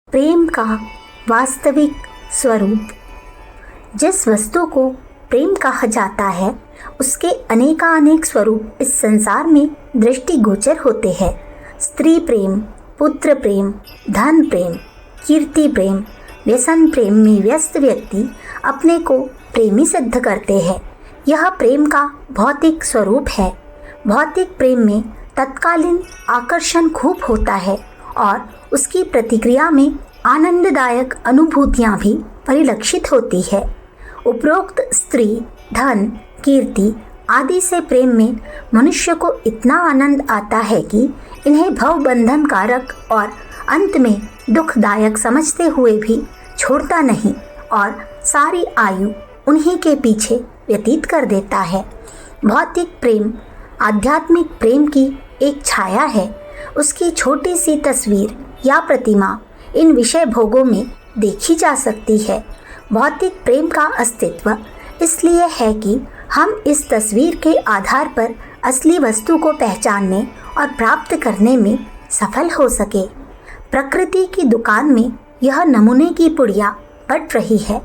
प्रेम का वास्तविक स्वरूप। जिस वस्तु को प्रेम कहा जाता है उसके अनेकानेक स्वरूप इस संसार में दृष्टिगोचर होते हैं। स्त्री प्रेम, पुत्र प्रेम, धन प्रेम, कीर्ति प्रेम, व्यसन प्रेम में व्यस्त व्यक्ति अपने को प्रेमी सिद्ध करते हैं। यह प्रेम का भौतिक स्वरूप है। भौतिक प्रेम में तत्कालीन आकर्षण खूब होता है और उसकी प्रतिक्रिया में आनंददायक अनुभूतियाँ भी परिलक्षित होती है। उपरोक्त स्त्री, धन, कीर्ति आदि से प्रेम में मनुष्य को इतना आनंद आता है कि इन्हें भवबंधन कारक और अंत में दुखदायक समझते हुए भी छोड़ता नहीं और सारी आयु उन्हीं के पीछे व्यतीत कर देता है। भौतिक प्रेम आध्यात्मिक प्रेम की एक छाया है। उसकी छोटी सी तस्वीर या प्रतिमा इन विषय भोगों में देखी जा सकती है। भौतिक प्रेम का अस्तित्व इसलिए है कि हम इस तस्वीर के आधार पर असली वस्तु को पहचानने और प्राप्त करने में सफल हो सके। प्रकृति की दुकान में यह नमूने की पुड़िया बट रही है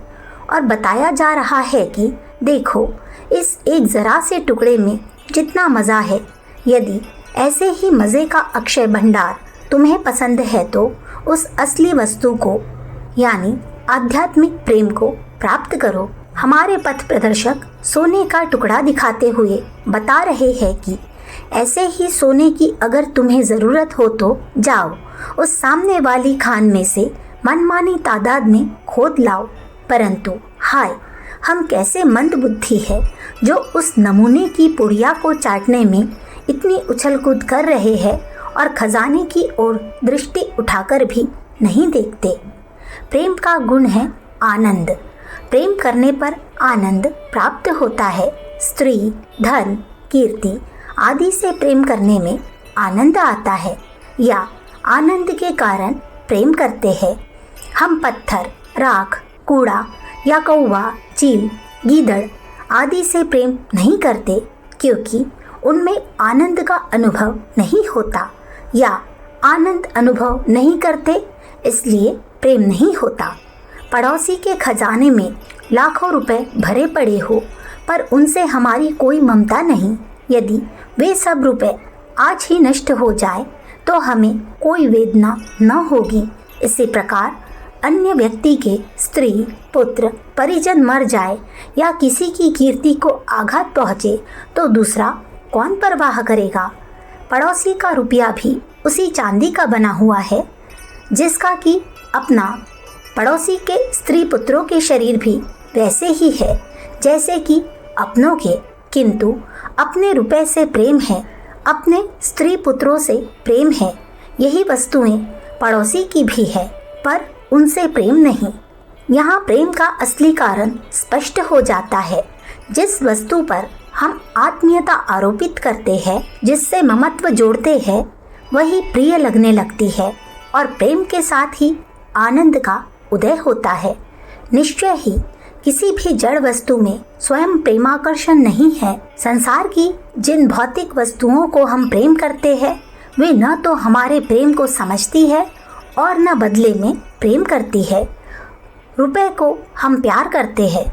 और बताया जा रहा है कि देखो, इस एक ज़रा से टुकड़े में जितना मज़ा है, यदि ऐसे ही मज़े का अक्षय भंडार तुम्हें पसंद है तो उस असली वस्तु को यानी आध्यात्मिक प्रेम को प्राप्त करो। हमारे पथ प्रदर्शक सोने का टुकड़ा दिखाते हुए बता रहे हैं कि ऐसे ही सोने की अगर तुम्हें ज़रूरत हो तो जाओ, उस सामने वाली खान में से मनमानी तादाद में खोद लाओ। परंतु हाय, हम कैसे मंद बुद्धि है जो उस नमूने की पुड़िया को चाटने में इतनी उछल कूद कर रहे हैं और खजाने की ओर दृष्टि उठाकर भी नहीं देखते। प्रेम का गुण है आनंद। प्रेम करने पर आनंद प्राप्त होता है। स्त्री, धन, कीर्ति आदि से प्रेम करने में आनंद आता है या आनंद के कारण प्रेम करते हैं। हम पत्थर, राख, कूड़ा या कौवा, चील, गीदड़ आदि से प्रेम नहीं करते क्योंकि उनमें आनंद का अनुभव नहीं होता या आनंद अनुभव नहीं करते इसलिए प्रेम नहीं होता। पड़ोसी के खजाने में लाखों रुपए भरे पड़े हो पर उनसे हमारी कोई ममता नहीं। यदि वे सब रुपए आज ही नष्ट हो जाए तो हमें कोई वेदना न होगी। इसी प्रकार अन्य व्यक्ति के स्त्री, पुत्र, परिजन मर जाए या किसी की कीर्ति को आघात पहुँचे तो दूसरा कौन परवाह करेगा। पड़ोसी का रुपया भी उसी चांदी का बना हुआ है जिसका कि अपना पड़ोसी के स्त्री पुत्रों के शरीर भी वैसे ही है जैसे कि अपनों के, किंतु अपने रुपए से प्रेम है, अपने स्त्री पुत्रों से प्रेम है। यही वस्तुएं पड़ोसी की भी है पर उनसे प्रेम नहीं। यहाँ प्रेम का असली कारण स्पष्ट हो जाता है। जिस वस्तु पर हम आत्मीयता आरोपित करते हैं, जिससे ममत्व जोड़ते हैं, वही प्रिय लगने लगती है और प्रेम के साथ ही आनंद का उदय होता है। निश्चय ही किसी भी जड़ वस्तु में स्वयं प्रेमाकर्षण नहीं है। संसार की जिन भौतिक वस्तुओं को हम प्रेम करते हैं वे न तो हमारे प्रेम को समझती है और न बदले में प्रेम करती है। रुपए को हम प्यार करते हैं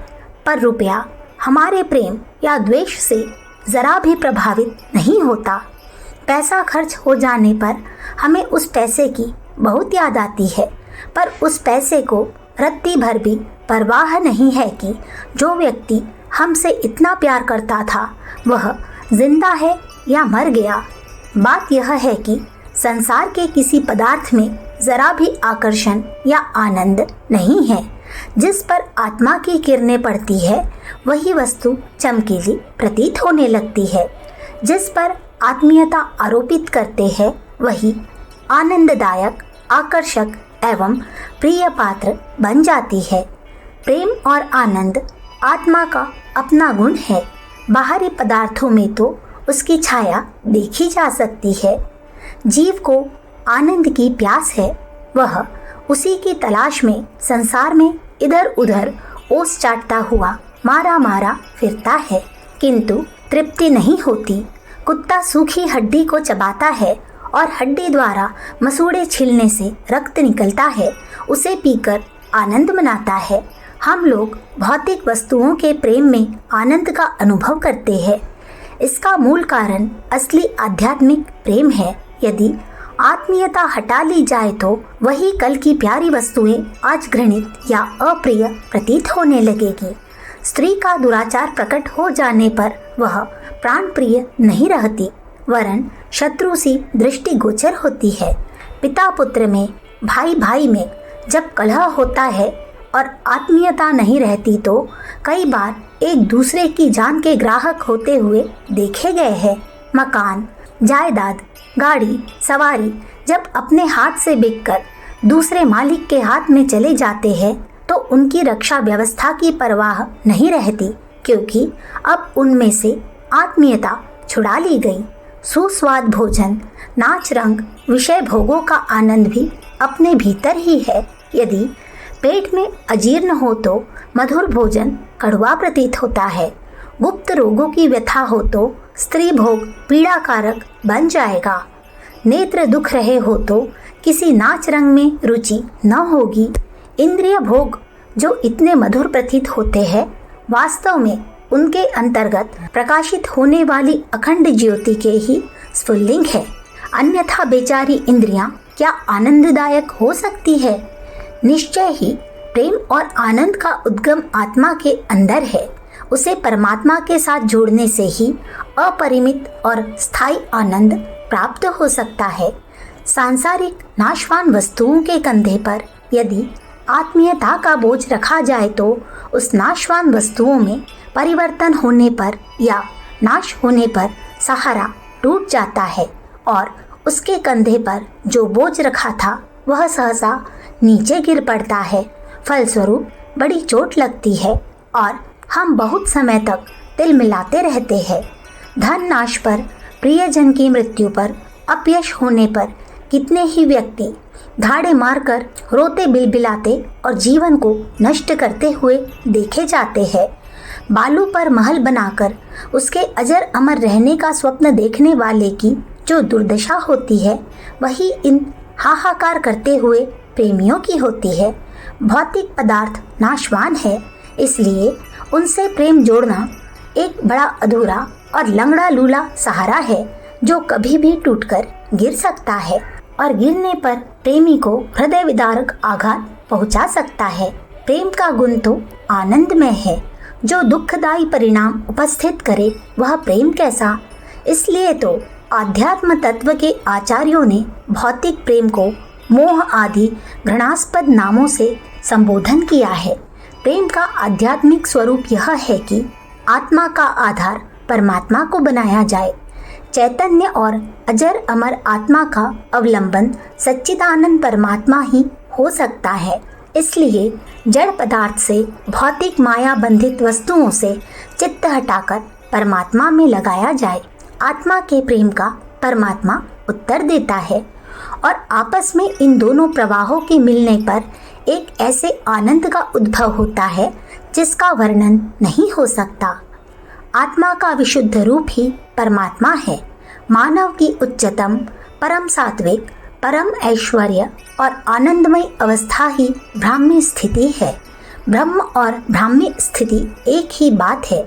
पर रुपया हमारे प्रेम या द्वेष से ज़रा भी प्रभावित नहीं होता। पैसा खर्च हो जाने पर हमें उस पैसे की बहुत याद आती है पर उस पैसे को रत्ती भर भी परवाह नहीं है कि जो व्यक्ति हमसे इतना प्यार करता था वह जिंदा है या मर गया। बात यह है कि संसार के किसी पदार्थ में ज़रा भी आकर्षण या आनंद नहीं है। जिस पर आत्मा की किरणें पड़ती है वही वस्तु चमकीली प्रतीत होने लगती है। जिस पर आत्मीयता आरोपित करते हैं वही आनंददायक, आकर्षक एवं प्रिय पात्र बन जाती है। प्रेम और आनंद आत्मा का अपना गुण है। बाहरी पदार्थों में तो उसकी छाया देखी जा सकती है। जीव को आनंद की प्यास है। वह उसी की तलाश में संसार में इधर उधर ओस चाटता हुआ मारा मारा फिरता है किंतु तृप्ति नहीं होती। कुत्ता सूखी हड्डी को चबाता है और हड्डी द्वारा मसूड़े छीलने से रक्त निकलता है। उसे पीकर आनंद मनाता है। हम लोग भौतिक वस्तुओं के प्रेम में आनंद का अनुभव करते हैं। इसका मूल कारण असली आध्यात्मिक प्रेम है। यदि आत्मीयता हटा ली जाए तो वही कल की प्यारी वस्तुएं आज घृणित या अप्रिय प्रतीत होने लगेगी। स्त्री का दुराचार प्रकट हो जाने पर वह प्राण प्रिय नहीं रहती, वरन शत्रु सी दृष्टिगोचर होती है। पिता पुत्र में, भाई भाई में जब कलह होता है और आत्मीयता नहीं रहती तो कई बार एक दूसरे की जान के ग्राहक होते हुए देखे गए हैं। मकान, जायदाद, गाड़ी, सवारी जब अपने हाथ से बिककर दूसरे मालिक के हाथ में चले जाते हैं तो उनकी रक्षा व्यवस्था की परवाह नहीं रहती, क्योंकि अब उनमें से आत्मीयता छुड़ा ली गई। सुस्वाद भोजन, नाच रंग, विषय भोगों का आनंद भी अपने भीतर ही है। यदि पेट में अजीर्ण हो तो मधुर भोजन कड़वा प्रतीत होता है। गुप्त रोगों की व्यथा हो तो स्त्री भोग पीड़ाकारक बन जाएगा। नेत्र दुख रहे हो तो किसी नाच रंग में रुचि न होगी। इंद्रिय भोग जो इतने मधुर प्रतीत होते हैं, वास्तव में उनके अंतर्गत प्रकाशित होने वाली अखंड ज्योति के ही स्फुल्लिंग है। अन्यथा बेचारी इंद्रियां क्या आनंददायक हो सकती है? निश्चय ही प्रेम और आनंद का उद्गम आत्मा के अंदर है। उसे परमात्मा के साथ जोड़ने से ही अपरिमित और स्थायी आनंद प्राप्त हो सकता है। सांसारिक नाशवान वस्तुओं के कंधे पर यदि आत्मीयता का बोझ रखा जाए तो उस नाशवान वस्तुओं में परिवर्तन होने पर या नाश होने पर सहारा टूट जाता है और उसके कंधे पर जो बोझ रखा था वह सहसा नीचे गिर पड़ता है। फलस्वरूप बड़ी चोट लगती है और हम बहुत समय तक तिलमिलाते रहते हैं। धन नाश पर, प्रियजन की मृत्यु पर, अपयश होने पर कितने ही व्यक्ति धाड़े मारकर रोते बिलबिलाते और जीवन को नष्ट करते हुए देखे जाते हैं। बालू पर महल बनाकर उसके अजर अमर रहने का स्वप्न देखने वाले की जो दुर्दशा होती है, वही इन हाहाकार करते हुए प्रेमियों की होती है। भौतिक पदार्थ नाशवान है, इसलिए उनसे प्रेम जोड़ना एक बड़ा अधूरा और लंगड़ा लूला सहारा है जो कभी भी टूटकर गिर सकता है और गिरने पर प्रेमी को हृदय विदारक आघात पहुंचा सकता है। प्रेम का गुण तो आनंदमय है। जो दुखदायी परिणाम उपस्थित करे वह प्रेम कैसा। इसलिए तो आध्यात्म तत्व के आचार्यों ने भौतिक प्रेम को मोह आदि घृणास्पद नामों से संबोधन किया है। प्रेम का आध्यात्मिक स्वरूप यह है कि आत्मा का आधार परमात्मा को बनाया जाए। चैतन्य और अजर अमर आत्मा का अवलंबन सच्चिदानंद परमात्मा ही हो सकता है। इसलिए जड़ पदार्थ से, भौतिक माया बंधित वस्तुओं से चित्त हटाकर परमात्मा में लगाया जाए। आत्मा के प्रेम का परमात्मा उत्तर देता है और आपस में इन दोनों प्रवाहों के मिलने पर एक ऐसे आनंद का उद्भव होता है जिसका वर्णन नहीं हो सकता। आत्मा का विशुद्ध रूप ही परमात्मा है। मानव की उच्चतम, परम सात्विक, परम ऐश्वर्य और आनंदमय अवस्था ही ब्राह्मी स्थिति है। ब्रह्म और ब्राह्मी स्थिति एक ही बात है।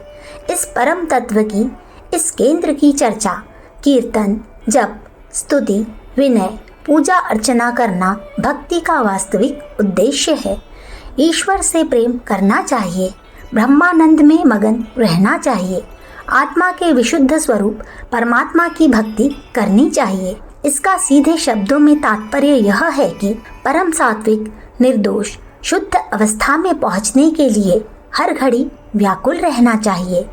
इस परम तत्व की, इस केंद्र की चर्चा, कीर्तन, जप, स्तुति, विनय, पूजा अर्चना करना भक्ति का वास्तविक उद्देश्य है। ईश्वर से प्रेम करना चाहिए, ब्रह्मानंद में मगन रहना चाहिए, आत्मा के विशुद्ध स्वरूप परमात्मा की भक्ति करनी चाहिए। इसका सीधे शब्दों में तात्पर्य यह है कि परम सात्विक, निर्दोष, शुद्ध अवस्था में पहुंचने के लिए हर घड़ी व्याकुल रहना चाहिए।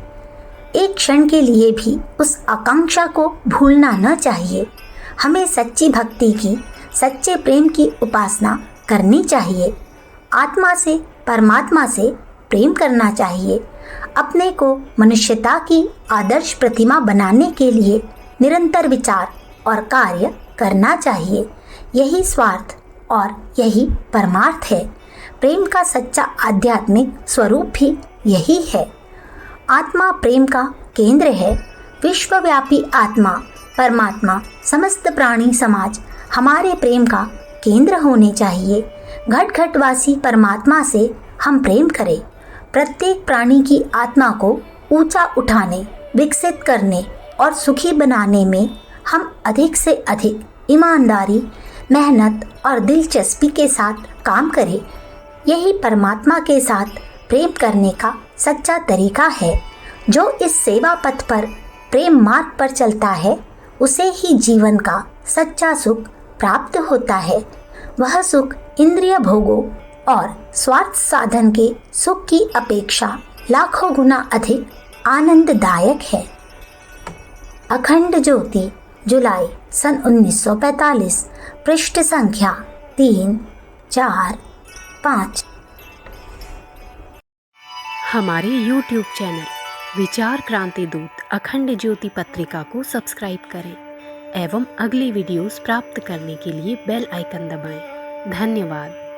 एक क्षण के लिए भी उस आकांक्षा को भूलना न चाहिए। हमें सच्ची भक्ति की, सच्चे प्रेम की उपासना करनी चाहिए। आत्मा से, परमात्मा से प्रेम करना चाहिए। अपने को मनुष्यता की आदर्श प्रतिमा बनाने के लिए निरंतर विचार और कार्य करना चाहिए। यही स्वार्थ और यही परमार्थ है। प्रेम का सच्चा आध्यात्मिक स्वरूप भी यही है। आत्मा प्रेम का केंद्र है। विश्वव्यापी आत्मा, परमात्मा, समस्त प्राणी समाज हमारे प्रेम का केंद्र होने चाहिए। घट घटवासी परमात्मा से हम प्रेम करें। प्रत्येक प्राणी की आत्मा को ऊंचा उठाने, विकसित करने और सुखी बनाने में हम अधिक से अधिक ईमानदारी, मेहनत और दिलचस्पी के साथ काम करें। यही परमात्मा के साथ प्रेम करने का सच्चा तरीका है। जो इस सेवा पथ पर प्रेम मार्ग पर चलता है उसे ही जीवन का सच्चा सुख प्राप्त होता है। वह सुख इंद्रिय भोगों और स्वार्थ साधन के सुख की अपेक्षा लाखों गुना अधिक आनंददायक है। अखंड ज्योति, जुलाई सन 1945, पृष्ठ संख्या 3, 4, 5। हमारे YouTube चैनल विचार क्रांति दूत अखंड ज्योति पत्रिका को सब्सक्राइब करें एवं अगली वीडियोस प्राप्त करने के लिए बेल आइकन दबाएं। धन्यवाद।